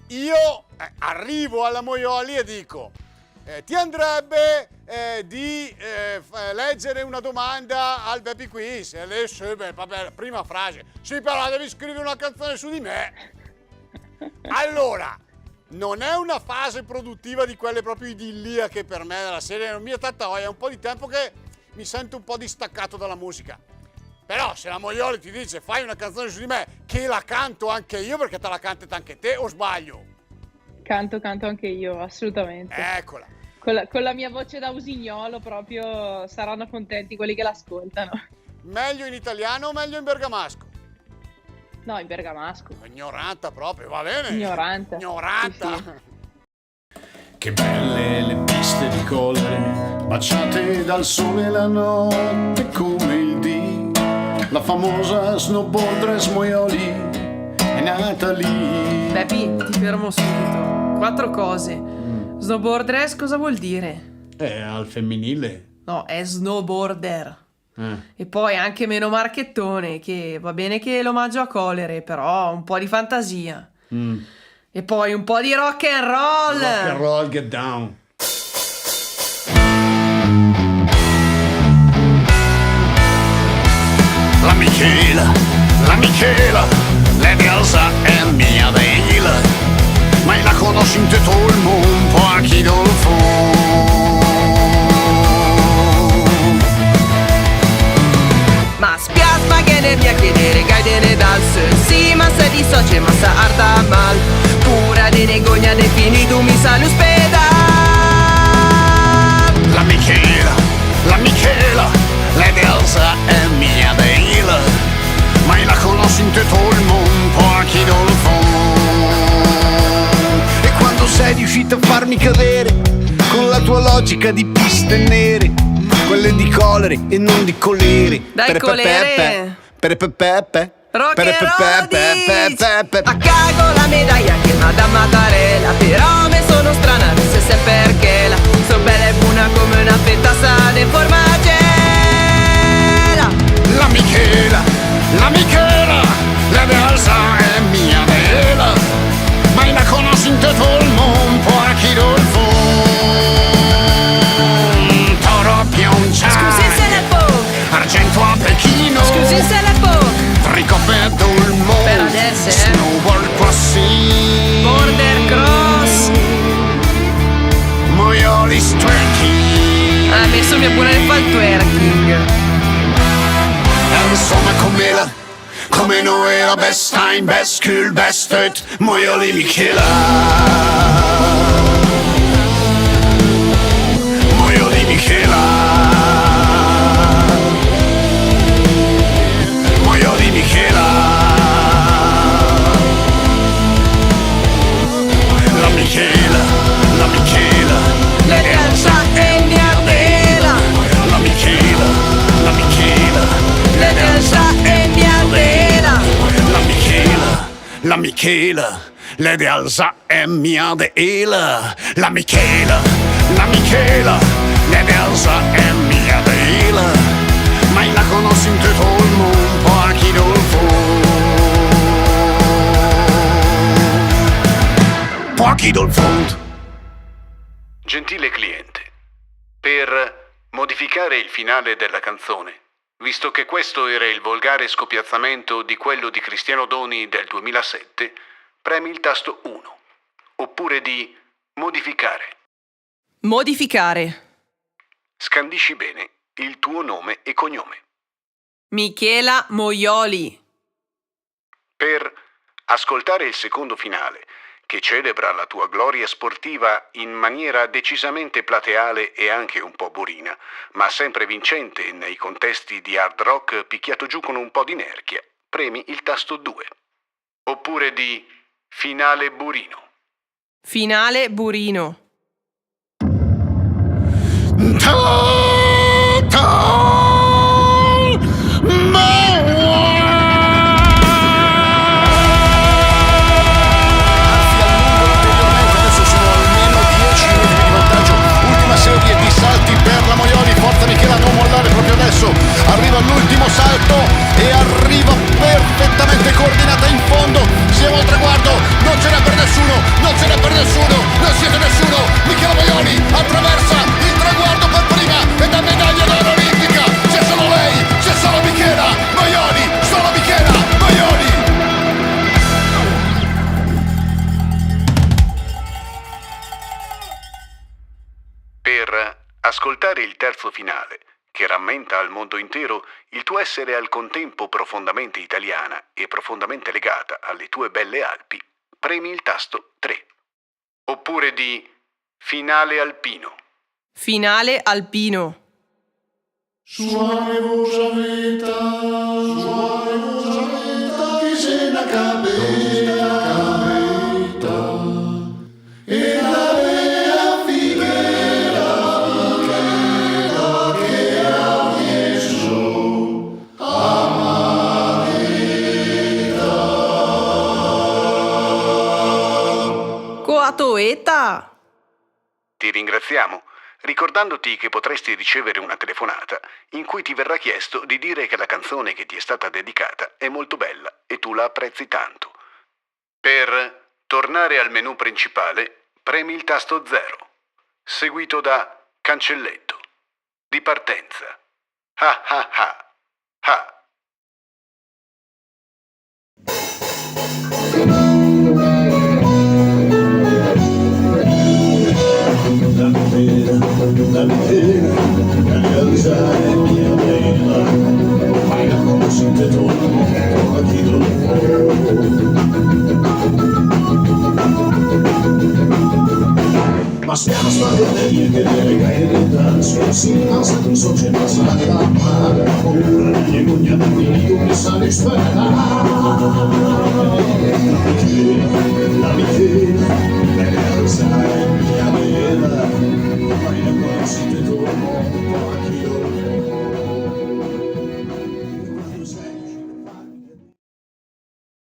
io arrivo alla Moioli e dico ti andrebbe di leggere una domanda al Baby Quiz? E lei vabbè, prima frase, sì, però devi scrivere una canzone su di me. Allora, non è una fase produttiva di quelle proprio idilliache per me della serie, non mi è tanta voglia, è un po' di tempo che mi sento un po' distaccato dalla musica. Però se la Moioli ti dice fai una canzone su di me, che la canto anche io, perché te la canti anche te, o sbaglio? Canto anche io, assolutamente. Eccola. Con la mia voce da usignolo proprio saranno contenti quelli che l'ascoltano. Meglio in italiano o meglio in bergamasco? No, in bergamasco. Ignoranta proprio, va bene? Ignorante. Ignoranta. Sì, sì. Che belle le piste di colore, baciate dal sole la notte come il dì. La famosa snowboardress Moioli è nata lì. Beppi, ti fermo subito. 4 cose. Snowboardress cosa vuol dire? Al femminile. No, è snowboarder. E poi anche meno marchettone, che va bene che l'omaggio a Colere, però un po' di fantasia. E poi un po' di rock and roll. Rock and roll, get down. La Michela, Lady Elsa è mia Dale, ma la conosci in tutto il mondo, pochi Ma spiasma che ne via chiedere gaidene dal sì, ma se dissoce ma sa arda mal. Pura de negogna de fini tu mi sa l'ospedal. La Michela, Lady Elsa è mia Dale, ma la conosci in tutto il mondo, pochi E quando sei riuscito a farmi cadere con la tua logica di piste nere, quelle di colere e non di colere. Dai colere. Rock and roll dici. A cago la medaglia che Madame Mattarella, però me sono strana, non se perché la so bella e buona come una fetta sana in formagella. La Michela, la Elsa è mia Dale, ma la conosci in tutto il mondo, pochi Toro Pyeongchang, Scusi se ne può. argento a Pechino, Scusi se ne può. ricoperto il mondo, Per adesso, snowboard crossing, Border cross. Moioli twerking. Ah, messo mia pure ne fa il twerking. Insomma come noi la best time, best cool, best fit, Moioli Michela. Moioli Michela. Moioli Michela. La Michela, Le Elsa e mia Dela. la Michela, Le Elsa e mia Dela. La Michela, Lady Elsa è mia Dale. La Michela, Lady Elsa è mia Dale, ma la conosci in tutto il mondo, pochi dolfond. Gentile cliente, per modificare il finale della canzone, visto che questo era il volgare scopiazzamento di quello di Cristiano Doni del 2007, premi il tasto 1, oppure di modificare. Modificare. Scandisci bene il tuo nome e cognome. Michela Moioli. Per ascoltare il secondo finale, che celebra la tua gloria sportiva in maniera decisamente plateale e anche un po' burina, ma sempre vincente nei contesti di hard rock picchiato giù con un po' di nerchia, premi il tasto 2. Oppure di finale burino. Finale burino. Arriva all'ultimo salto e arriva perfettamente coordinata in fondo. Siamo al traguardo, non ce n'è per nessuno. ascoltare il terzo finale, che rammenta al mondo intero il tuo essere al contempo profondamente italiana e profondamente legata alle tue belle Alpi, premi il tasto 3. Oppure di finale alpino. Finale alpino. Soarez-vous vita, che se la capeta, e la vera figuera che ha messo Coatoeta. Ti ringraziamo, ricordandoti che potresti ricevere una telefonata in cui ti verrà chiesto di dire che la canzone che ti è stata dedicata è molto bella e tu la apprezzi tanto. Per tornare al menu principale, premi il tasto 0, seguito da cancelletto, di partenza. Ah ah ah ah. la mia realtà è mia bella, mai la conoscete tu, a chi lo ma se la storia degli che deve caere sulla sinanza di società sarà male, oppure negli gugna da qui mi sa di sperare la mia realtà